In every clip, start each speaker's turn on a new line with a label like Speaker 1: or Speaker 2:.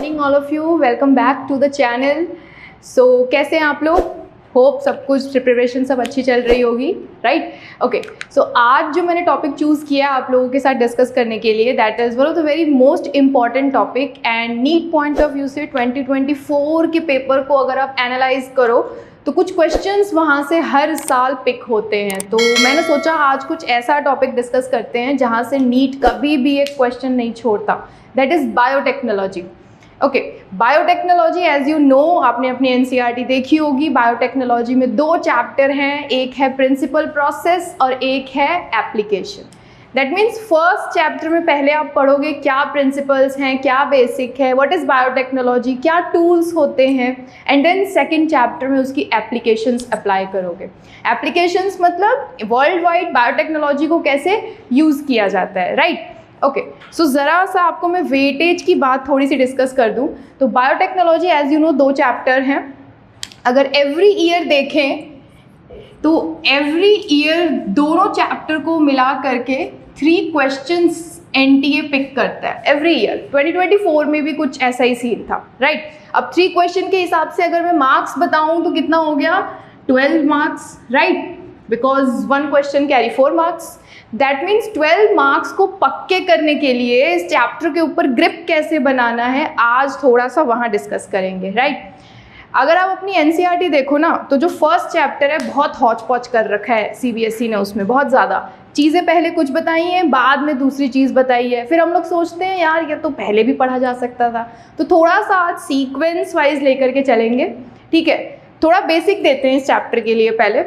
Speaker 1: Morning all of you, welcome back to the channel. So कैसे हैं आप लोग? होप सब कुछ प्रिपरेशन सब अच्छी चल रही होगी, राइट? ओके, सो आज जो मैंने टॉपिक चूज़ किया आप लोगों के साथ डिस्कस करने के लिए, that is one of the very most important topic and NEET point of view से 2024 के पेपर को अगर आप एनालाइज करो तो कुछ क्वेश्चंस वहाँ से हर साल पिक होते हैं। तो मैंने सोचा आज कुछ ऐसा टॉपिक डिस्कस करते हैं जहाँ से नीट कभी भी एक क्वेश्चन नहीं छोड़ता, that is biotechnology. Okay, biotechnology as you know, आपने अपनी एनसीईआरटी देखी होगी। बायोटेक्नोलॉजी में दो चैप्टर हैं, एक है प्रिंसिपल प्रोसेस और एक है application. That means first chapter में पहले आप पढ़ोगे क्या प्रिंसिपल्स हैं, क्या बेसिक है, व्हाट इज़ बायोटेक्नोलॉजी, क्या टूल्स होते हैं, एंड देन सेकेंड चैप्टर में उसकी एप्लीकेशंस अप्लाई करोगे। एप्लीकेशंस मतलब वर्ल्ड वाइड बायोटेक्नोलॉजी को कैसे यूज़ किया जाता है, राइट? ओके, सो ज़रा सा आपको मैं वेटेज की बात थोड़ी सी डिस्कस कर दूं तो बायोटेक्नोलॉजी एज यू नो दो चैप्टर हैं। अगर एवरी ईयर देखें तो एवरी ईयर दोनों चैप्टर को मिला करके 3 क्वेश्चंस एनटीए पिक करता है एवरी ईयर। 2024 में भी कुछ ऐसा ही सीन था, राइट? अब 3 क्वेश्चन के हिसाब से अगर मैं मार्क्स बताऊं तो कितना हो गया? 12 marks, right? Because 1 question carry 4 marks. That means 12 marks को पक्के करने के लिए इस चैप्टर के ऊपर ग्रिप कैसे बनाना है आज थोड़ा सा वहाँ डिस्कस करेंगे, राइट? अगर आप अपनी एनसीईआरटी देखो ना तो जो फर्स्ट चैप्टर है बहुत हौच पौच कर रखा है सीबीएसई ने, उसमें बहुत ज़्यादा चीज़ें पहले कुछ बताई हैं, बाद में दूसरी चीज़ बताई है। फिर हम लोग सोचते हैं यार ये तो पहले भी पढ़ा जा सकता था। तो थोड़ा सा आज सीक्वेंस वाइज लेकर के चलेंगे, ठीक है? थोड़ा बेसिक देते हैं इस चैप्टर के लिए। पहले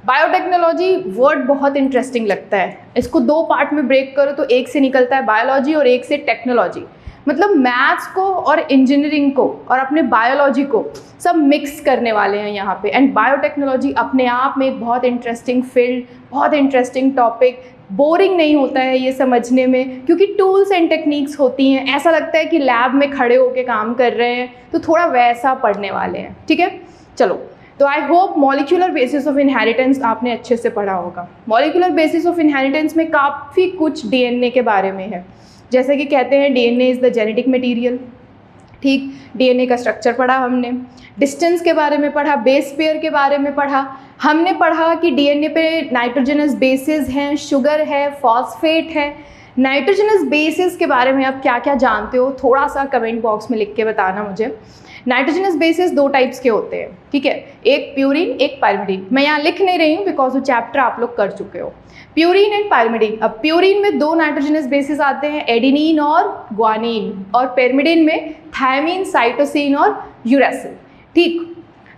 Speaker 1: बायोटेक्नोलॉजी वर्ड बहुत इंटरेस्टिंग लगता है। इसको 2 पार्ट में ब्रेक करो तो एक से निकलता है बायोलॉजी और एक से टेक्नोलॉजी। मतलब मैथ्स को और इंजीनियरिंग को और अपने बायोलॉजी को सब मिक्स करने वाले हैं यहाँ पे। एंड बायोटेक्नोलॉजी अपने आप में एक बहुत इंटरेस्टिंग फील्ड, बहुत इंटरेस्टिंग टॉपिक। बोरिंग नहीं होता है ये समझने में क्योंकि टूल्स एंड टेक्निक्स होती हैं। ऐसा लगता है कि लैब में खड़े होकर काम कर रहे हैं, तो थोड़ा वैसा पढ़ने वाले हैं, ठीक है? चलो, तो I hope molecular basis of inheritance आपने अच्छे से पढ़ा होगा। मॉलिक्यूलर बेसिस ऑफ इनहेरिटेंस में काफ़ी कुछ डीएनए के बारे में है। जैसे कि कहते हैं DNA is the genetic material, ठीक? डीएनए का स्ट्रक्चर पढ़ा हमने, डिस्टेंस के बारे में पढ़ा, बेस पेयर के बारे में पढ़ा। हमने पढ़ा कि डीएनए पे नाइट्रोजनस बेसिस हैं, शुगर है, फॉस्फेट है। नाइट्रोजनस बेसिस के बारे में आप क्या क्या जानते हो थोड़ा सा कमेंट बॉक्स में लिख के बताना मुझे। नाइट्रोजनस बेसिस 2 टाइप्स के होते हैं, ठीक है? एक प्यूरिन, एक पाइरिमिडीन। मैं यहाँ लिख नहीं रही हूँ बिकॉज वो चैप्टर आप लोग कर चुके हो। Purine and pyrimidine. अब प्यूरिन में 2 नाइट्रोजनस बेसिस आते हैं, एडेनिन और ग्वानिन, और पाइरिमिडीन में थायमिन, साइटोसिन और यूरेसिल, ठीक?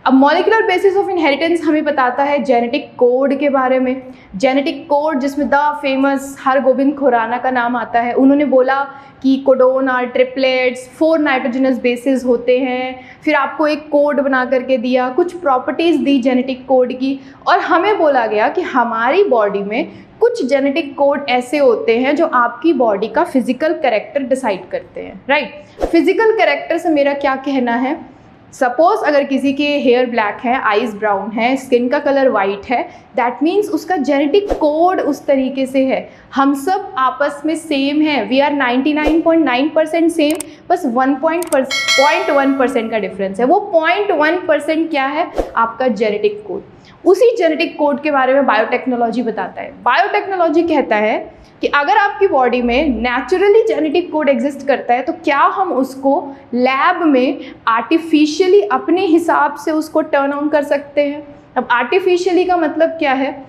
Speaker 1: अब मॉलिक्यूलर बेसिस ऑफ इनहेरिटेंस हमें बताता है जेनेटिक कोड के बारे में। जेनेटिक कोड जिसमें द फेमस हरगोबिंद खुराना का नाम आता है। उन्होंने बोला कि codon are triplets, 4 nitrogenous bases होते हैं। फिर आपको एक कोड बना करके दिया, कुछ प्रॉपर्टीज़ दी जेनेटिक कोड की, और हमें बोला गया कि हमारी बॉडी में कुछ जेनेटिक कोड ऐसे होते हैं जो आपकी बॉडी का फिजिकल कैरेक्टर डिसाइड करते हैं, राइट? फिजिकल कैरेक्टर से मेरा क्या कहना है? सपोज अगर किसी के हेयर ब्लैक है, आईज ब्राउन है, स्किन का कलर वाइट है, दैट मीन्स उसका जेनेटिक कोड उस तरीके से है। हम सब आपस में सेम हैं, वी आर 99.9% सेम, बस 0.1% का डिफरेंस है। वो 0.1% क्या है? आपका जेनेटिक कोड। उसी जेनेटिक कोड के बारे में बायोटेक्नोलॉजी बताता है। बायोटेक्नोलॉजी कहता है कि अगर आपकी बॉडी में नेचुरली जेनेटिक कोड एग्जिस्ट करता है तो क्या हम उसको लैब में आर्टिफिशियली अपने हिसाब से उसको टर्न ऑन कर सकते हैं? अब आर्टिफिशियली का मतलब क्या है?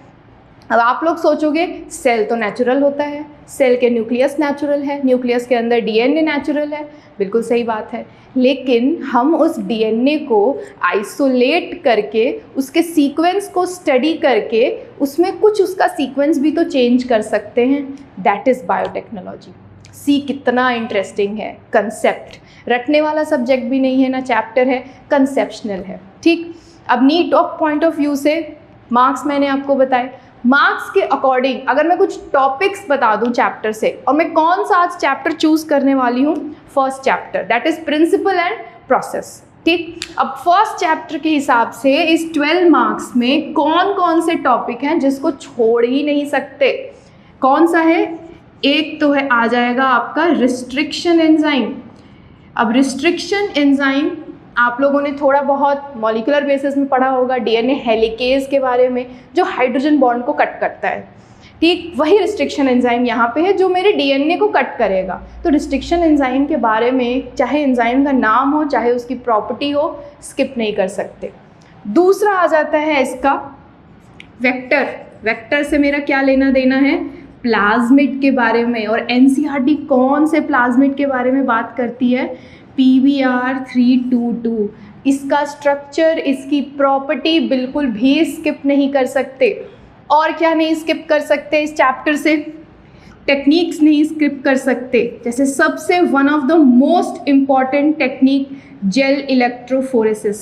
Speaker 1: अब आप लोग सोचोगे सेल तो नेचुरल होता है, सेल के न्यूक्लियस नेचुरल है, न्यूक्लियस के अंदर डीएनए नेचुरल है। बिल्कुल सही बात है, लेकिन हम उस डीएनए को आइसोलेट करके उसके सीक्वेंस को स्टडी करके उसमें कुछ उसका सीक्वेंस भी तो चेंज कर सकते हैं। That is biotechnology. सी कितना इंटरेस्टिंग है। कंसेप्ट रटने वाला सब्जेक्ट भी नहीं है ना, चैप्टर है, कंसेप्शनल है, ठीक? अब NEET of point of view से मार्क्स मैंने आपको बताए। मार्क्स के अकॉर्डिंग अगर मैं कुछ टॉपिक्स बता दूं चैप्टर से, और मैं कौन सा आज चैप्टर चूज करने वाली हूँ? First chapter, that is principle and process, ठीक? अब फर्स्ट चैप्टर के हिसाब से इस 12 मार्क्स में कौन कौन से टॉपिक हैं जिसको छोड़ ही नहीं सकते? कौन सा है? एक तो है, आ जाएगा आपका रिस्ट्रिक्शन एंजाइम। अब रिस्ट्रिक्शन एंजाइम आप लोगों ने थोड़ा बहुत मॉलिक्यूलर बेसिस में पढ़ा होगा, डीएनए हेलिकेज के बारे में, जो हाइड्रोजन बॉन्ड को कट करता है। ठीक वही रिस्ट्रिक्शन एंजाइम यहाँ पे है जो मेरे डीएनए को कट करेगा। तो रिस्ट्रिक्शन एंजाइम के बारे में चाहे एंजाइम का नाम हो चाहे उसकी प्रॉपर्टी हो, स्किप नहीं कर सकते। दूसरा आ जाता है इसका वेक्टर। वेक्टर से मेरा क्या लेना देना है, प्लाज्मिड के बारे में। और एनसीईआरटी कौन से प्लाज्मिड के बारे में बात करती है, PBr322। इसका स्ट्रक्चर, इसकी प्रॉपर्टी बिल्कुल भी स्किप नहीं कर सकते। और क्या नहीं स्किप कर सकते इस चैप्टर से, टेक्निक्स नहीं स्किप कर सकते। जैसे सबसे one of the most important technique gel electrophoresis.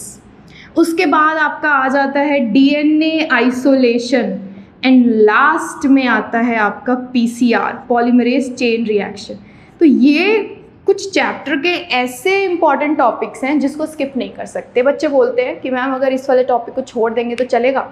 Speaker 1: उसके बाद आपका आ जाता है डीएनए आइसोलेशन, एंड लास्ट में आता है आपका PCR, पॉलीमरेज चेन रिएक्शन। तो ये कुछ चैप्टर के ऐसे इंपॉर्टेंट टॉपिक्स हैं जिसको स्किप नहीं कर सकते। बच्चे बोलते हैं कि मैम अगर इस वाले टॉपिक को छोड़ देंगे तो चलेगा।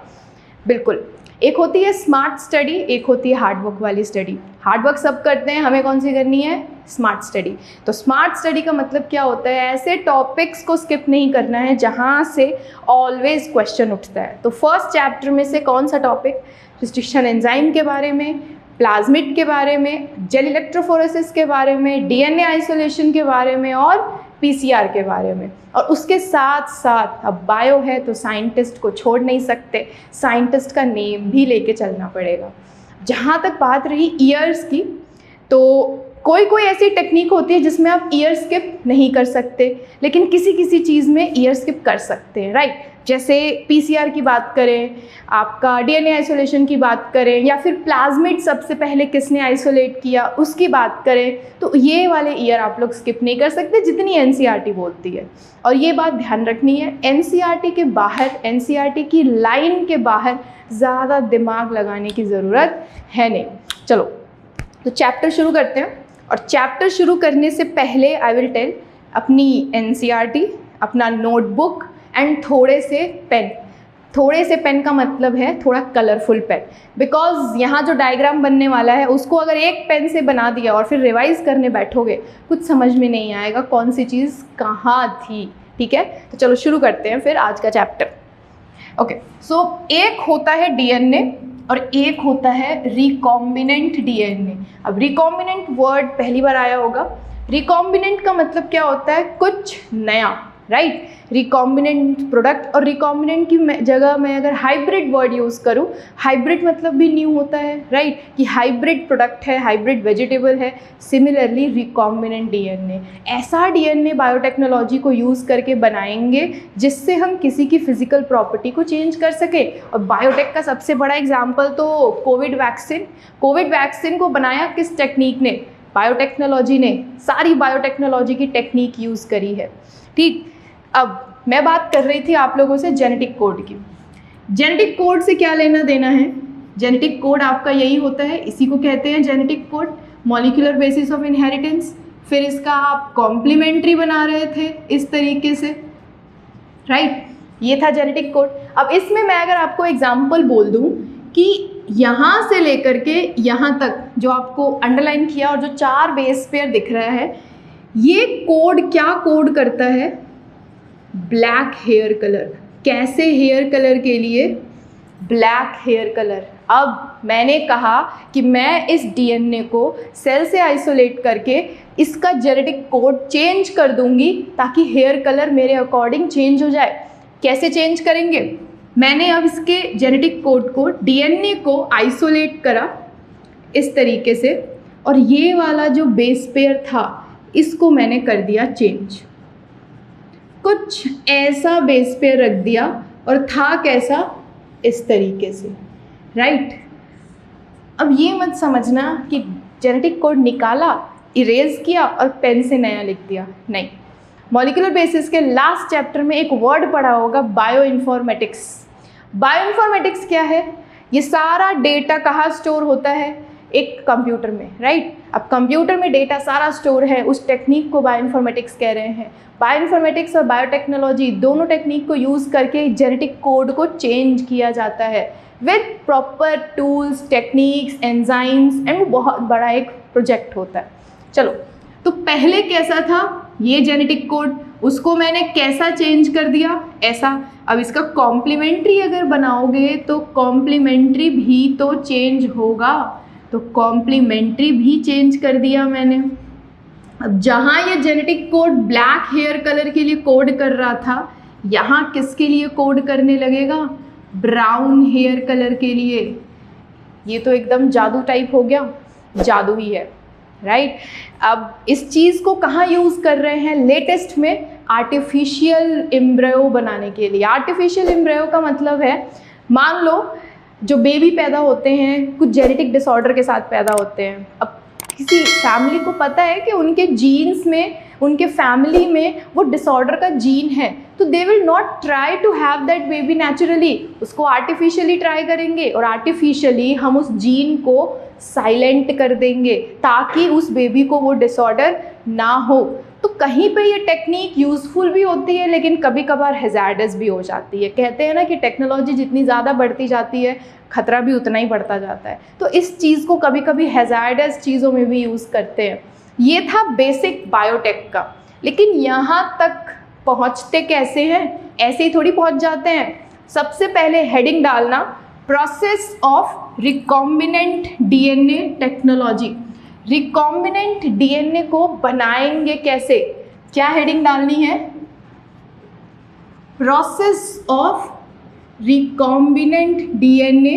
Speaker 1: बिल्कुल, एक होती है स्मार्ट स्टडी, एक होती है हार्डवर्क वाली स्टडी। हार्डवर्क सब करते हैं, हमें कौन सी करनी है, स्मार्ट स्टडी। तो स्मार्ट स्टडी का मतलब क्या होता है, ऐसे टॉपिक्स को स्किप नहीं करना है जहाँ से ऑलवेज क्वेश्चन उठता है। तो फर्स्ट चैप्टर में से कौन सा टॉपिक, रिस्ट्रिक्शन एंजाइम के बारे में, प्लाज्मिड के बारे में, जेल इलेक्ट्रोफोरेसिस के बारे में, डीएनए आइसोलेशन के बारे में और PCR के बारे में। और उसके साथ साथ अब बायो है तो साइंटिस्ट को छोड़ नहीं सकते, साइंटिस्ट का नेम भी लेके चलना पड़ेगा। जहाँ तक बात रही ईयर्स की, तो कोई कोई ऐसी टेक्निक होती है जिसमें आप ईयर स्किप नहीं कर सकते, लेकिन किसी किसी चीज़ में ईयर स्किप कर सकते हैं, राइट। जैसे PCR की बात करें, आपका डीएनए आइसोलेशन की बात करें, या फिर प्लाज्मिड सबसे पहले किसने आइसोलेट किया उसकी बात करें, तो ये वाले ईयर आप लोग स्किप नहीं कर सकते जितनी एनसीईआरटी बोलती है। और ये बात ध्यान रखनी है, एनसीईआरटी के बाहर, एनसीईआरटी की लाइन के बाहर ज़्यादा दिमाग लगाने की ज़रूरत है नहीं। चलो तो चैप्टर शुरू करते हैं। और चैप्टर शुरू करने से पहले आई विल टेल अपनी एनसीईआरटी, अपना नोटबुक एंड थोड़े से पेन। थोड़े से पेन का मतलब है थोड़ा कलरफुल पेन, बिकॉज यहाँ जो डायग्राम बनने वाला है उसको अगर एक पेन से बना दिया और फिर रिवाइज करने बैठोगे कुछ समझ में नहीं आएगा कौन सी चीज़ कहाँ थी। ठीक है, तो चलो शुरू करते हैं फिर आज का चैप्टर। ओके, सो एक होता है डीएनए और एक होता है रिकॉम्बिनेंट डीएनए। अब रिकॉम्बिनेंट वर्ड पहली बार आया होगा। रिकॉम्बिनेंट का मतलब क्या होता है, कुछ नया, राइट। रिकॉम्बिनेंट प्रोडक्ट, और रिकॉम्बिनेंट की जगह मैं अगर हाइब्रिड वर्ड यूज़ करूँ, हाइब्रिड मतलब भी न्यू होता है, राइट, कि हाइब्रिड प्रोडक्ट है, हाइब्रिड वेजिटेबल है। सिमिलरली रिकॉम्बिनेंट डीएनए, ऐसा डीएनए बायोटेक्नोलॉजी को यूज़ करके बनाएंगे जिससे हम किसी की फिजिकल प्रॉपर्टी को चेंज कर सके। और बायोटेक का सबसे बड़ा एग्जाम्पल तो कोविड वैक्सीन। कोविड वैक्सीन को बनाया किस टेक्निक ने, बायोटेक्नोलॉजी ने। सारी बायोटेक्नोलॉजी की टेक्निक यूज़ करी है, ठीक। अब मैं बात कर रही थी आप लोगों से जेनेटिक कोड की। जेनेटिक कोड से क्या लेना देना है, जेनेटिक कोड आपका यही होता है, इसी को कहते हैं genetic code, molecular basis of inheritance. फिर इसका आप कॉम्प्लीमेंट्री बना रहे थे इस तरीके से, राइट, ये था जेनेटिक कोड। अब इसमें मैं अगर आपको एग्जाम्पल बोल दूँ कि यहाँ से लेकर के यहाँ तक जो आपको अंडरलाइन किया और जो 4 बेस पेयर दिख रहा है, ये कोड क्या कोड करता है, ब्लैक हेयर कलर। कैसे हेयर कलर के लिए, ब्लैक हेयर कलर। अब मैंने कहा कि मैं इस डीएनए को सेल से आइसोलेट करके इसका जेनेटिक कोड चेंज कर दूंगी ताकि हेयर कलर मेरे अकॉर्डिंग चेंज हो जाए। कैसे चेंज करेंगे, मैंने अब इसके जेनेटिक कोड को, डीएनए को आइसोलेट करा इस तरीके से, और ये वाला जो बेस पेयर था इसको मैंने कर दिया चेंज। कुछ ऐसा बेस पेयर रख दिया और था कैसा, इस तरीके से, राइट। अब ये मत समझना कि जेनेटिक कोड निकाला, इरेज किया और पेन से नया लिख दिया, नहीं। मॉलिक्यूलर बेसिस के लास्ट चैप्टर में एक वर्ड पढ़ा होगा, बायोइन्फॉर्मेटिक्स। बायोइन्फॉर्मेटिक्स क्या है, ये सारा डेटा कहाँ स्टोर होता है, एक कंप्यूटर में, राइट। अब कंप्यूटर में डेटा सारा स्टोर है, उस टेक्निक को बायोइन्फॉर्मेटिक्स कह रहे हैं। बायोइन्फॉर्मेटिक्स और बायोटेक्नोलॉजी दोनों टेक्निक को यूज़ करके जेनेटिक कोड को चेंज किया जाता है with proper tools, techniques, enzymes, and वो बहुत बड़ा एक प्रोजेक्ट होता है। चलो तो पहले कैसा था ये जेनेटिक कोड, उसको मैंने कैसा चेंज कर दिया, ऐसा। अब इसका कॉम्प्लीमेंट्री अगर बनाओगे तो कॉम्प्लीमेंट्री भी तो चेंज होगा, तो कॉम्प्लीमेंट्री भी चेंज कर दिया मैंने। अब जहाँ ये genetic code black hair colour के लिए कोड कर रहा था, यहाँ किसके लिए कोड करने लगेगा, ब्राउन हेयर कलर के लिए। ये तो एकदम जादू टाइप हो गया, जादू ही है, राइट। अब इस चीज़ को कहाँ यूज़ कर रहे हैं लेटेस्ट में, आर्टिफिशियल एम्ब्रियो बनाने के लिए। आर्टिफिशियल एम्ब्रियो का मतलब है, मान लो जो बेबी पैदा होते हैं कुछ जेनेटिक डिसऑर्डर के साथ पैदा होते हैं। अब किसी फैमिली को पता है कि उनके जीन्स में, उनके फैमिली में वो डिसऑर्डर का जीन है, तो they will not try to have that baby naturally, उसको आर्टिफिशियली ट्राई करेंगे और आर्टिफिशियली हम उस जीन को साइलेंट कर देंगे ताकि उस बेबी को वो डिसऑर्डर ना हो। तो कहीं पे ये टेक्निक यूज़फुल भी होती है लेकिन कभी कभार हैज़ार्डस भी हो जाती है। कहते हैं ना कि टेक्नोलॉजी जितनी ज़्यादा बढ़ती जाती है खतरा भी उतना ही बढ़ता जाता है, तो इस चीज़ को कभी कभी हैज़ार्डस चीज़ों में भी यूज़ करते हैं। ये था बेसिक बायोटेक का, लेकिन यहाँ तक पहुँचते कैसे हैं, ऐसे ही थोड़ी पहुँच जाते हैं। सबसे पहले हेडिंग डालना, process of recombinant DNA technology. Recombinant DNA को बनाएंगे कैसे, क्या हेडिंग डालनी है, process of recombinant DNA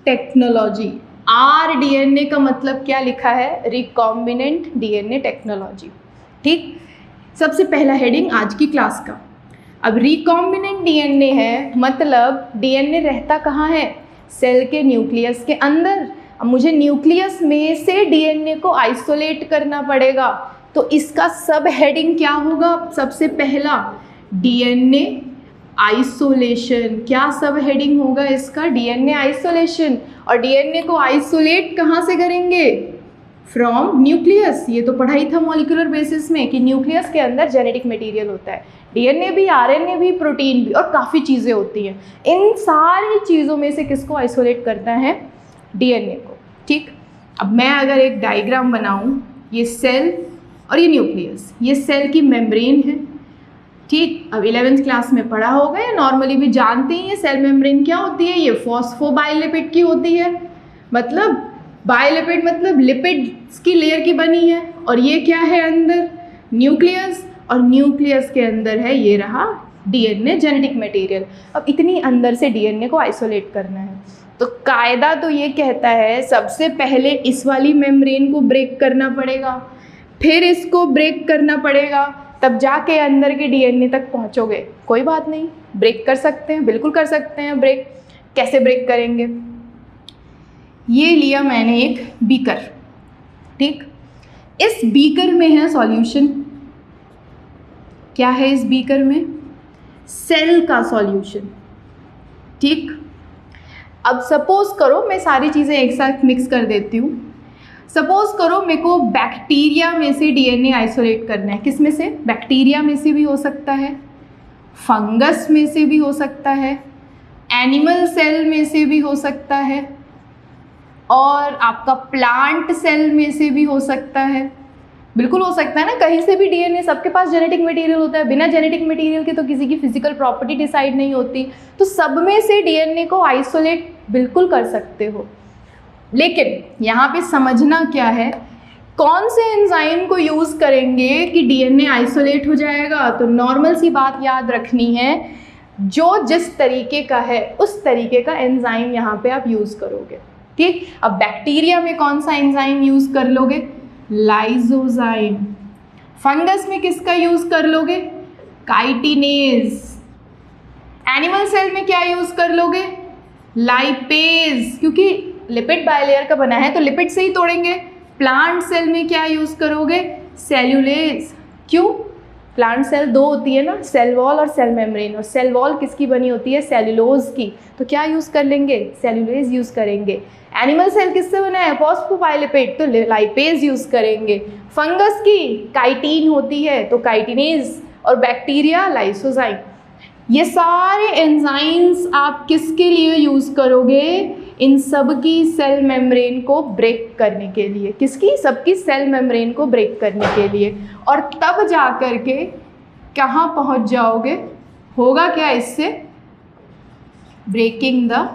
Speaker 1: technology. RDNA का मतलब क्या लिखा है, रिकॉम्बिनेंट डीएनए टेक्नोलॉजी। ठीक, सबसे पहला हेडिंग आज की क्लास का। अब रिकॉम्बिनेंट डीएनए है, मतलब डीएनए रहता कहाँ है, सेल के न्यूक्लियस के अंदर। अब मुझे न्यूक्लियस में से डीएनए को आइसोलेट करना पड़ेगा, तो इसका सब हेडिंग क्या होगा, सबसे पहला डीएनए आइसोलेशन। क्या सब हेडिंग होगा इसका, डीएनए आइसोलेशन। और डीएनए को आइसोलेट कहाँ से करेंगे, फ्रॉम न्यूक्लियस। ये तो पढ़ाई था मॉलिक्यूलर बेसिस में कि न्यूक्लियस के अंदर जेनेटिक मटेरियल होता है, डीएनए भी, आरएनए भी, प्रोटीन भी, और काफ़ी चीज़ें होती हैं। इन सारी चीज़ों में से किसको आइसोलेट करना है, डीएनए को। ठीक, अब मैं अगर एक डायग्राम बनाऊं, ये सेल और ये न्यूक्लियस, ये सेल की मेम्ब्रेन है। ठीक, अब 11th क्लास में पढ़ा होगा या नॉर्मली भी जानते ही, ये सेल मेम्ब्रेन क्या होती है, ये फॉस्फोबाइलिपिड की होती है। मतलब बाइलिपिड मतलब लिपिड्स की लेयर की बनी है, और ये क्या है अंदर, न्यूक्लियस, और न्यूक्लियस के अंदर है ये रहा डीएनए, जेनेटिक मटेरियल। अब इतनी अंदर से डीएनए को आइसोलेट करना है, तो कायदा तो ये कहता है सबसे पहले इस वाली मेम्ब्रेन को ब्रेक करना पड़ेगा, फिर इसको ब्रेक करना पड़ेगा, तब जाके अंदर के डीएनए तक पहुंचोगे। कोई बात नहीं, ब्रेक कर सकते हैं, बिल्कुल कर सकते हैं ब्रेक। कैसे ब्रेक करेंगे, ये लिया मैंने एक बीकर। ठीक, इस बीकर में है सॉल्यूशन। क्या है इस बीकर में, सेल का सॉल्यूशन। ठीक, अब सपोज करो, मैं सारी चीज़ें एक साथ मिक्स कर देती हूँ। सपोज करो मेरे को बैक्टीरिया में से डीएनए आइसोलेट करना है। किस में से, बैक्टीरिया में से भी हो सकता है, फंगस में से भी हो सकता है, एनिमल सेल में से भी हो सकता है, और आपका प्लांट सेल में से भी हो सकता है। बिल्कुल हो सकता है ना, कहीं से भी डीएनए, सबके पास जेनेटिक मटेरियल होता है। बिना जेनेटिक मटेरियल के तो किसी की फिजिकल प्रॉपर्टी डिसाइड नहीं होती, तो सब में से डीएनए को आइसोलेट बिल्कुल कर सकते हो। लेकिन यहाँ पे समझना क्या है, कौन से एंजाइम को यूज़ करेंगे कि डीएनए आइसोलेट हो जाएगा। तो नॉर्मल सी बात याद रखनी है, जो जिस तरीके का है उस तरीके का एंजाइम यहाँ पे आप यूज़ करोगे। ठीक, अब बैक्टीरिया में कौन सा एंजाइम यूज़ कर लोगे, लाइसोजाइम। फंगस में किसका यूज़ कर लोगे, काइटिनेज। एनिमल सेल में क्या यूज़ कर लोगे, लाइपेज, क्योंकि लिपिड बाइलेयर का बना है तो लिपिड से ही तोड़ेंगे। प्लांट सेल में क्या यूज़ करोगे, सेल्यूलेज। क्यों, प्लांट सेल दो होती है ना, सेल वॉल और सेल मेम्ब्रेन, और सेल वॉल किसकी बनी होती है, सेल्यूलोज की, तो क्या यूज़ कर लेंगे, सेल्यूलेज यूज़ करेंगे। एनिमल सेल किससे बना है, फॉस्फोबाइलिपिड, तो लाइपेज यूज़ करेंगे। फंगस की काइटिन होती है तो काइटिनेज, और बैक्टीरिया लाइसोजाइम। ये सारे एंजाइम्स आप किसके लिए यूज़ करोगे, इन सब की सेल मेम्ब्रेन को ब्रेक करने के लिए, किसकी, सबकी सेल मेम्ब्रेन को ब्रेक करने के लिए। और तब जा कर के कहाँ पहुँच जाओगे, होगा क्या इससे, ब्रेकिंग द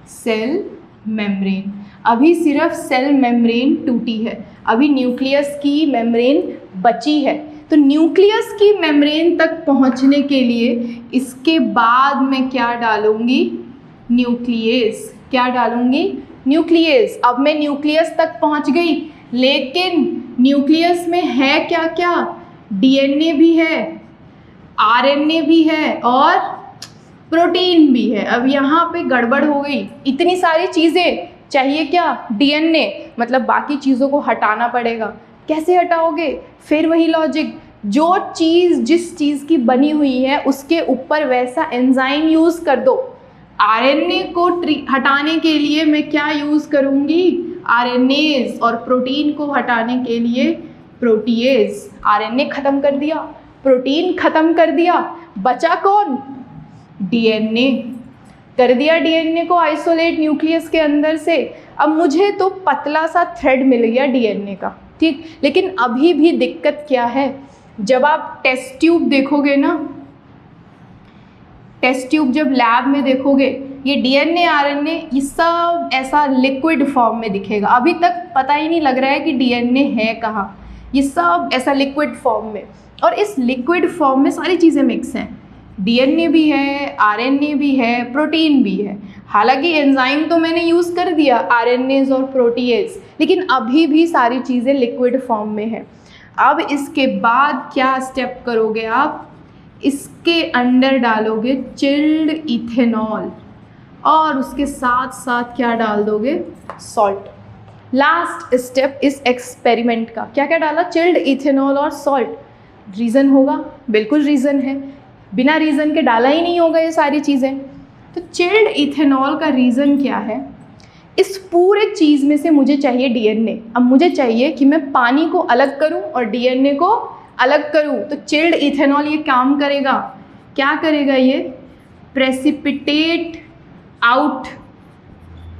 Speaker 1: सेल मेम्ब्रेन। अभी सिर्फ सेल मेम्ब्रेन टूटी है, अभी न्यूक्लियस की मेम्ब्रेन बची है। तो न्यूक्लियस की मेम्ब्रेन तक पहुंचने के लिए इसके बाद मैं क्या डालूंगी, न्यूक्लियस। क्या डालूंगी, न्यूक्लियस। अब मैं न्यूक्लियस तक पहुंच गई, लेकिन न्यूक्लियस में है क्या क्या, डीएनए भी है, आरएनए भी है और प्रोटीन भी है। अब यहाँ पे गड़बड़ हो गई, इतनी सारी चीज़ें चाहिए, क्या, डीएनए, मतलब बाकी चीज़ों को हटाना पड़ेगा। कैसे हटाओगे, फिर वही लॉजिक, जो चीज़ जिस चीज़ की बनी हुई है उसके ऊपर वैसा एंजाइम यूज़ कर दो। आरएनए को हटाने के लिए मैं क्या यूज़ करूँगी, आरएनएज, और प्रोटीन को हटाने के लिए प्रोटीएज। आरएनए ख़त्म कर दिया, प्रोटीन ख़त्म कर दिया, बचा कौन, डीएनए। कर दिया डीएनए को आइसोलेट न्यूक्लियस के अंदर से। अब मुझे तो पतला सा थ्रेड मिल गया डीएनए का, ठीक। लेकिन अभी भी दिक्कत क्या है, जब आप टेस्ट ट्यूब देखोगे ना, टेस्ट ट्यूब जब लैब में देखोगे, ये डीएनए आरएनए ये सब ऐसा लिक्विड फॉर्म में दिखेगा। अभी तक पता ही नहीं लग रहा है कि डीएनए है कहाँ, ये सब ऐसा लिक्विड फॉर्म में। और इस लिक्विड फॉर्म में सारी चीज़ें मिक्स हैं, डीएनए भी है, आरएनए भी है, प्रोटीन भी है। हालांकि एंजाइम तो मैंने यूज़ कर दिया, आरएनएज और प्रोटीएज, लेकिन अभी भी सारी चीज़ें लिक्विड फॉर्म में है। अब इसके बाद क्या स्टेप करोगे आप, इसके अंदर डालोगे चिल्ड इथेनॉल और उसके साथ साथ क्या डाल दोगे, सॉल्ट। लास्ट स्टेप इस एक्सपेरिमेंट का क्या क्या डाला, चिल्ड इथेनॉल और सॉल्ट। रीज़न होगा, बिल्कुल रीज़न है, बिना रीज़न के डाला ही नहीं होगा ये सारी चीज़ें। तो चिल्ड इथेनॉल का रीज़न क्या है, इस पूरे चीज़ में से मुझे चाहिए डीएनए। अब मुझे चाहिए कि मैं पानी को अलग करूं और डीएनए को अलग करूं। तो चिल्ड इथेनॉल ये काम करेगा, क्या करेगा, ये प्रेसिपिटेट आउट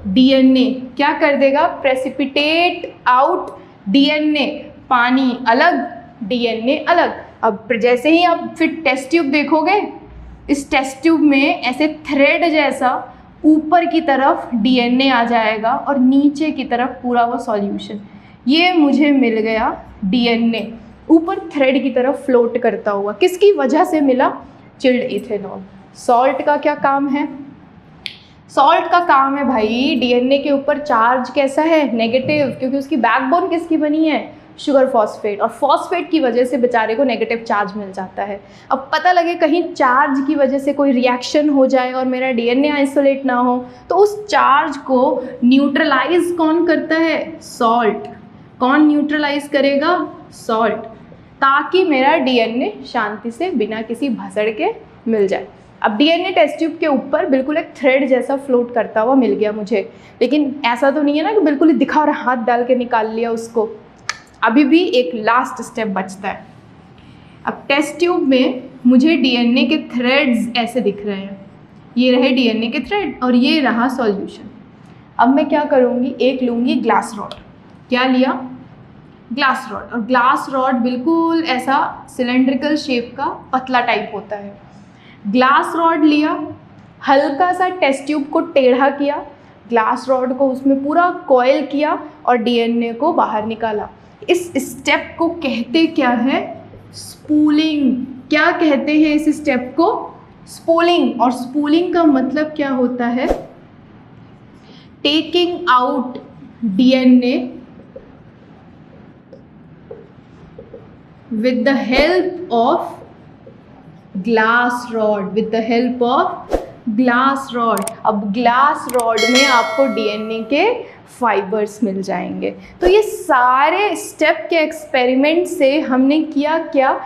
Speaker 1: डीएनए। क्या कर देगा, प्रेसिपिटेट आउट डीएनए, पानी अलग डीएनए अलग। अब जैसे ही आप फिर टेस्ट ट्यूब देखोगे, इस टेस्ट ट्यूब में ऐसे थ्रेड जैसा ऊपर की तरफ डीएनए आ जाएगा और नीचे की तरफ पूरा वो सॉल्यूशन। ये मुझे मिल गया डीएनए ऊपर थ्रेड की तरफ फ्लोट करता हुआ। किसकी वजह से मिला, चिल्ड इथेनॉल। सॉल्ट का क्या काम है, सॉल्ट का काम है भाई, डीएनए के ऊपर चार्ज कैसा है, नेगेटिव, क्योंकि उसकी बैकबोन किसकी बनी है, शुगर फॉस्फेट, और फॉस्फेट की वजह से बेचारे को नेगेटिव चार्ज मिल जाता है। अब पता लगे कहीं चार्ज की वजह से कोई रिएक्शन हो जाए और मेरा डीएनए आइसोलेट ना हो, तो उस चार्ज को न्यूट्रलाइज कौन करता है, सॉल्ट। कौन न्यूट्रलाइज करेगा, सॉल्ट, ताकि मेरा डीएनए शांति से बिना किसी भसड़ के मिल जाए। अब डीएनए टेस्ट ट्यूब के ऊपर बिल्कुल एक थ्रेड जैसा फ्लोट करता हुआ मिल गया मुझे, लेकिन ऐसा तो नहीं है ना कि बिल्कुल ही दिखा और हाथ डाल के निकाल लिया उसको। अभी भी एक लास्ट स्टेप बचता है। अब टेस्ट ट्यूब में मुझे डीएनए के थ्रेड्स ऐसे दिख रहे हैं, ये रहे डीएनए के थ्रेड और ये रहा सॉल्यूशन। अब मैं क्या करूँगी, एक लूँगी ग्लास रॉड। क्या लिया, ग्लास रॉड। और ग्लास रॉड बिल्कुल ऐसा सिलेंड्रिकल शेप का पतला टाइप होता है। ग्लास रॉड लिया, हल्का सा टेस्ट ट्यूब को टेढ़ा किया, ग्लास रॉड को उसमें पूरा कॉइल किया और डीएनए को बाहर निकाला। इस स्टेप को कहते क्या है, स्पूलिंग। क्या कहते हैं इस स्टेप को, स्पूलिंग। और स्पूलिंग का मतलब क्या होता है, taking out DNA with the help of glass rod, with the help of glass rod। अब ग्लास रॉड में आपको डीएनए के फाइबर्स मिल जाएंगे। तो ये सारे स्टेप के एक्सपेरिमेंट से हमने किया क्या,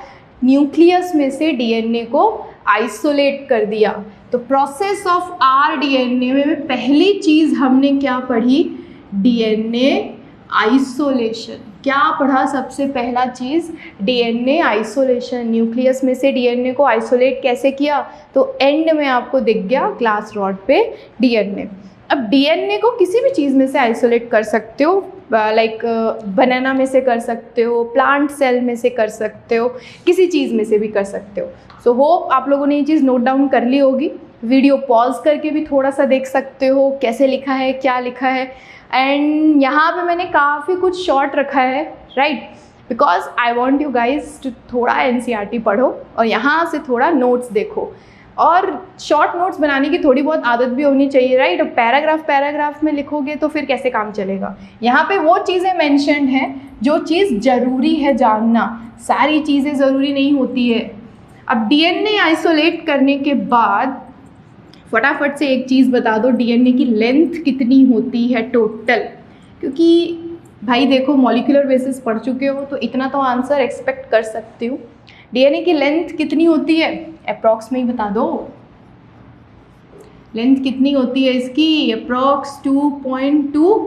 Speaker 1: न्यूक्लियस में से डीएनए को आइसोलेट कर दिया। तो प्रोसेस ऑफ आरडीएनए में पहली चीज़ हमने क्या पढ़ी, डीएनए आइसोलेशन। क्या पढ़ा सबसे पहला चीज़? DNA isolation. न्यूक्लियस में से डीएनए को आइसोलेट कैसे किया? तो एंड में आपको दिख गया ग्लास रॉड पे डीएनए। अब डीएनए को किसी भी चीज़ में से आइसोलेट कर सकते हो, लाइक बनाना में से कर सकते हो, प्लांट सेल में से कर सकते हो, किसी चीज़ में से भी कर सकते हो। सो होप आप लोगों ने ये चीज़ नोट डाउन कर ली होगी। वीडियो पॉज करके भी थोड़ा सा देख सकते हो कैसे लिखा है, क्या लिखा है। एंड यहाँ पे मैंने काफ़ी कुछ शॉर्ट रखा है, right, because I want you guys to थोड़ा एनसीईआरटी पढ़ो और यहाँ से थोड़ा नोट्स देखो। और शॉर्ट नोट्स बनाने की थोड़ी बहुत आदत भी होनी चाहिए, राइट। अब पैराग्राफ में लिखोगे तो फिर कैसे काम चलेगा। यहाँ पे वो चीज़ें मेंशन्ड हैं जो चीज़ ज़रूरी है जानना, सारी चीज़ें ज़रूरी नहीं होती है। अब डीएनए आइसोलेट करने के बाद फटाफट से एक चीज़ बता दो, डीएनए की लेंथ कितनी होती है टोटल? क्योंकि भाई देखो, मॉलिक्यूलर बेसिस पढ़ चुके हो तो इतना तो आंसर एक्सपेक्ट कर सकते हो। डीएनए की लेंथ कितनी होती है? अप्रॉक्स में ही बता दो, लेंथ कितनी होती है इसकी? Approx 2.2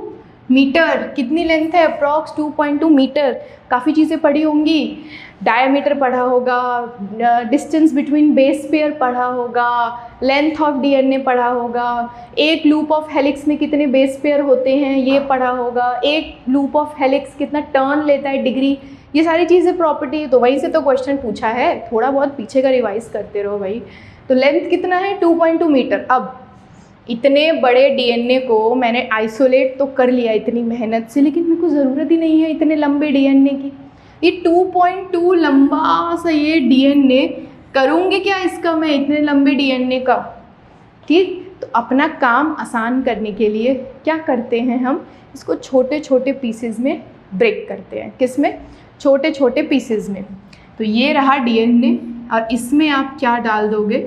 Speaker 1: metre. कितनी लेंथ है? Approx 2.2 metre. काफ़ी चीज़ें पढ़ी होंगी, डायमीटर पढ़ा होगा, डिस्टेंस बिटवीन बेस पेयर पढ़ा होगा, लेंथ ऑफ डीएनए पढ़ा होगा, एक लूप ऑफ हेलिक्स में कितने बेस पेयर होते हैं ये पढ़ा होगा, एक लूप ऑफ हेलिक्स कितना टर्न लेता है डिग्री, ये सारी चीज़ें प्रॉपर्टी। तो वहीं से तो क्वेश्चन पूछा है, थोड़ा बहुत पीछे का रिवाइज करते रहो भाई। तो लेंथ कितना है? 2.2 मीटर। अब इतने बड़े डीएनए को मैंने आइसोलेट तो कर लिया इतनी मेहनत से, लेकिन मेरे को ज़रूरत ही नहीं है इतने लंबे डीएनए की। ये 2.2 लंबा सा ये डीएनए करूँगी क्या इसका मैं, इतने लंबे डीएनए का? ठीक, तो अपना काम आसान करने के लिए क्या करते हैं हम, इसको छोटे छोटे पीसेज में ब्रेक करते हैं। किस में? छोटे छोटे पीसेज में। तो ये रहा डीएनए और इसमें आप क्या डाल दोगे?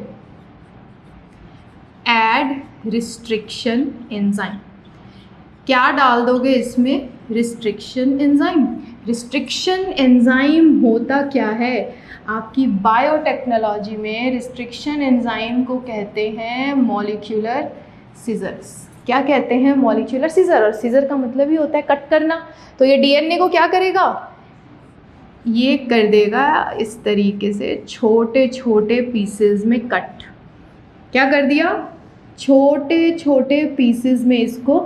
Speaker 1: Add restriction enzyme. क्या डाल दोगे इसमें? Restriction enzyme. रिस्ट्रिक्शन एंजाइम होता क्या है? आपकी बायोटेक्नोलॉजी में रिस्ट्रिक्शन एंजाइम को कहते हैं मॉलिक्यूलर सीजर्स। क्या कहते हैं? Molecular scissor. और सीजर का मतलब ही होता है कट करना। तो ये डीएनए को क्या करेगा? ये कर देगा इस तरीके से छोटे छोटे पीसेस में कट। क्या कर दिया? छोटे छोटे पीसेस में इसको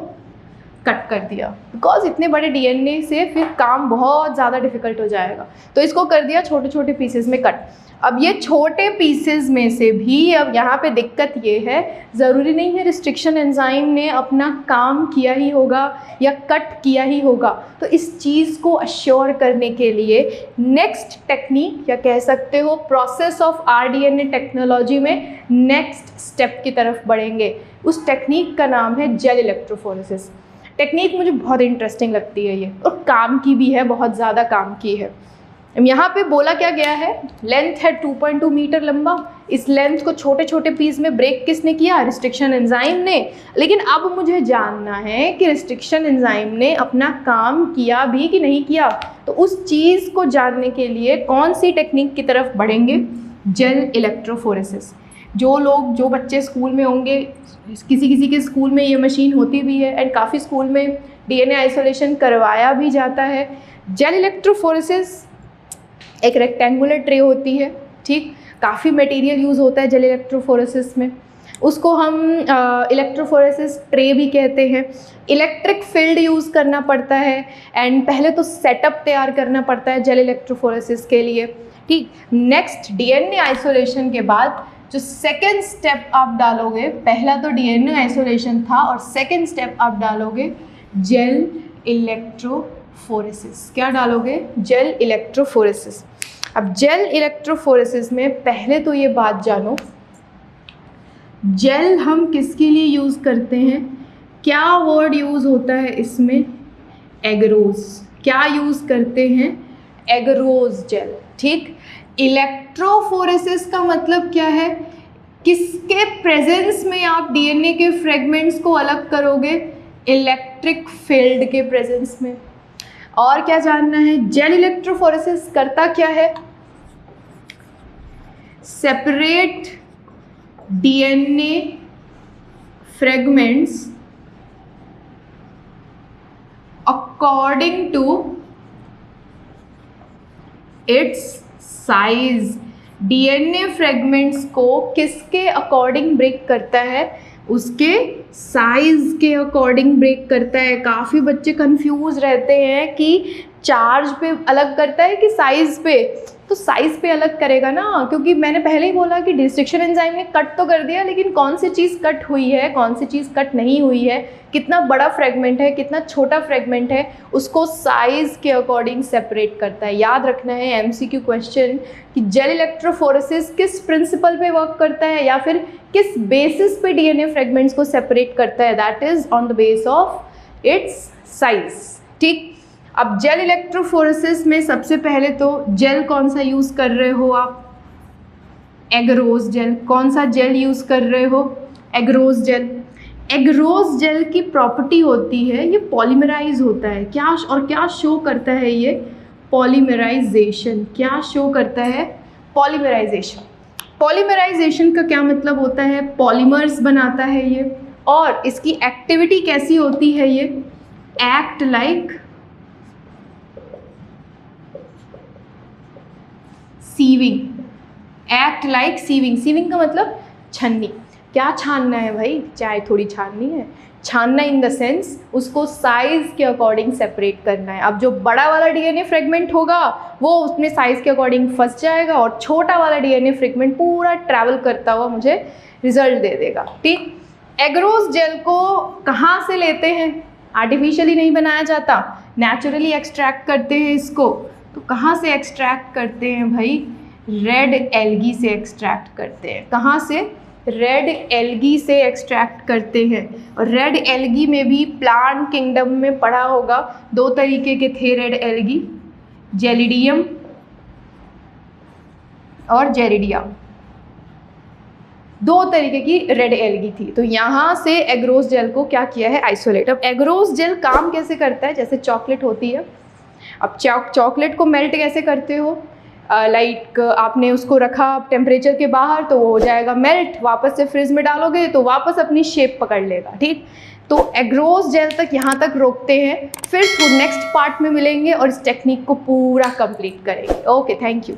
Speaker 1: कट कर दिया, बिकॉज इतने बड़े डीएनए से फिर काम बहुत ज़्यादा डिफिकल्ट हो जाएगा। तो इसको कर दिया छोटे छोटे पीसेस में कट। अब ये छोटे पीसेस में से भी अब यहाँ पे दिक्कत ये है, ज़रूरी नहीं है रिस्ट्रिक्शन एंजाइम ने अपना काम किया ही होगा या कट किया ही होगा। तो इस चीज़ को अश्योर करने के लिए नेक्स्ट टेक्निक या कह सकते हो प्रोसेस ऑफ आरडीएनए टेक्नोलॉजी में नेक्स्ट स्टेप की तरफ बढ़ेंगे। उस टेक्निक का नाम है जेल इलेक्ट्रोफोरेसिस। टेक्निक मुझे बहुत इंटरेस्टिंग लगती है ये, और काम की भी है, बहुत ज़्यादा काम की है। यहाँ पे बोला क्या गया है? लेंथ है 2.2 मीटर लंबा। इस लेंथ को छोटे छोटे पीस में ब्रेक किसने किया? रिस्ट्रिक्शन एंजाइम ने। लेकिन अब मुझे जानना है कि रिस्ट्रिक्शन एंजाइम ने अपना काम किया भी कि नहीं किया। तो उस चीज़ को जानने के लिए कौन सी टेक्निक की तरफ बढ़ेंगे? Gel electrophoresis. जो बच्चे स्कूल में होंगे, किसी किसी के स्कूल में ये मशीन होती भी है एंड काफ़ी स्कूल में डीएनए आइसोलेशन करवाया भी जाता है। जेल इलेक्ट्रोफोरेसिस एक रेक्टेंगुलर ट्रे होती है, ठीक, काफ़ी मटेरियल यूज़ होता है जेल इलेक्ट्रोफोरेसिस में। उसको हम इलेक्ट्रोफोरेसिस ट्रे भी कहते हैं। इलेक्ट्रिक फील्ड यूज़ करना पड़ता है एंड पहले तो सेटअप तैयार करना पड़ता है जेल इलेक्ट्रोफोरेसिस के लिए, ठीक। नेक्स्ट डीएनए आइसोलेशन के बाद जो सेकेंड स्टेप आप डालोगे, पहला तो डीएनए आइसोलेशन था और सेकेंड स्टेप आप डालोगे जेल इलेक्ट्रोफोरेसिस। क्या डालोगे? Gel electrophoresis. अब जेल इलेक्ट्रोफोरेसिस में पहले तो ये बात जानो, जेल हम किसके लिए यूज़ करते हैं? क्या वर्ड यूज़ होता है इसमें? एगरोज। क्या यूज़ करते हैं? एगरोज जेल, ठीक। इलेक्ट्रोफोरेसिस का मतलब क्या है? किसके प्रेजेंस में आप डीएनए के फ्रेगमेंट्स को अलग करोगे? इलेक्ट्रिक फील्ड के प्रेजेंस में। और क्या जानना है? जेल इलेक्ट्रोफोरेसिस करता क्या है? Separate DNA fragments according to its size. DNA fragments को किसके अकॉर्डिंग ब्रेक करता है? उसके साइज के अकॉर्डिंग ब्रेक करता है। काफ़ी बच्चे कंफ्यूज रहते हैं कि चार्ज पे अलग करता है कि साइज पे। तो साइज पे अलग करेगा ना, क्योंकि मैंने पहले ही बोला कि डिस्ट्रिक्शन एंजाइम ने कट तो कर दिया, लेकिन कौन सी चीज़ कट हुई है, कौन सी चीज़ कट नहीं हुई है, कितना बड़ा फ्रेगमेंट है, कितना छोटा फ्रेगमेंट है, उसको साइज के अकॉर्डिंग सेपरेट करता है। याद रखना है एमसीक्यू क्वेश्चन कि जेल इलेक्ट्रोफोरेसिस किस प्रिंसिपल पे वर्क करता है या फिर किस बेसिस पे डीएनए फ्रेगमेंट्स को सेपरेट करता है? That is on the base of its size. ठीक, अब जेल इलेक्ट्रोफोरेसिस में सबसे पहले तो जेल कौन सा यूज़ कर रहे हो आप? Agarose jail. कौन सा जेल यूज़ कर रहे हो? Agarose jail. एगरोज जेल की प्रॉपर्टी होती है ये पॉलीमराइज होता है। क्या शो करता है ये? पॉलीमराइजेशन। क्या शो करता है? पॉलीमराइजेशन। पॉलीमराइजेशन का क्या मतलब होता है? पॉलीमर्स बनाता है ये। और इसकी एक्टिविटी कैसी होती है? ये act like sieving. Act like sieving. Sieving का मतलब छन्नी। क्या छानना है भाई? चाय थोड़ी छाननी है। छानना इन द सेंस उसको साइज के अकॉर्डिंग सेपरेट करना है। अब जो बड़ा वाला डीएनए फ्रेगमेंट होगा वो उसमें साइज के अकॉर्डिंग फंस जाएगा और छोटा वाला डीएनए फ्रेगमेंट पूरा ट्रैवल करता हुआ मुझे रिजल्ट दे देगा। ठीक, एगरोज जेल को कहाँ से लेते हैं? आर्टिफिशियली नहीं बनाया जाता, नेचुरली एक्सट्रैक्ट करते हैं इसको। तो कहाँ से एक्सट्रैक्ट करते हैं भाई? रेड एल्गी से एक्सट्रैक्ट करते हैं। कहाँ से? रेड एल्गी से एक्सट्रैक्ट करते हैं। और रेड एल्गी में भी प्लांट किंगडम में पढ़ा होगा, दो तरीके के थे रेड एल्गी, जेलिडियम और जेरिडिया। दो तरीके की रेड एल्गी थी। तो यहाँ से एगरोज जेल को क्या किया है? आइसोलेट। अब एगरोज जेल काम कैसे करता है? जैसे चॉकलेट होती है, अब चॉकलेट को मेल्ट कैसे करते हो? लाइक आपने उसको रखा टेम्परेचर के बाहर तो वो हो जाएगा मेल्ट, वापस से फ्रिज में डालोगे तो वापस अपनी शेप पकड़ लेगा। ठीक, तो एगरोज जेल तक यहाँ तक रोकते हैं, फिर नेक्स्ट पार्ट में मिलेंगे और इस टेक्निक को पूरा कंप्लीट करेंगे। Okay, thank you.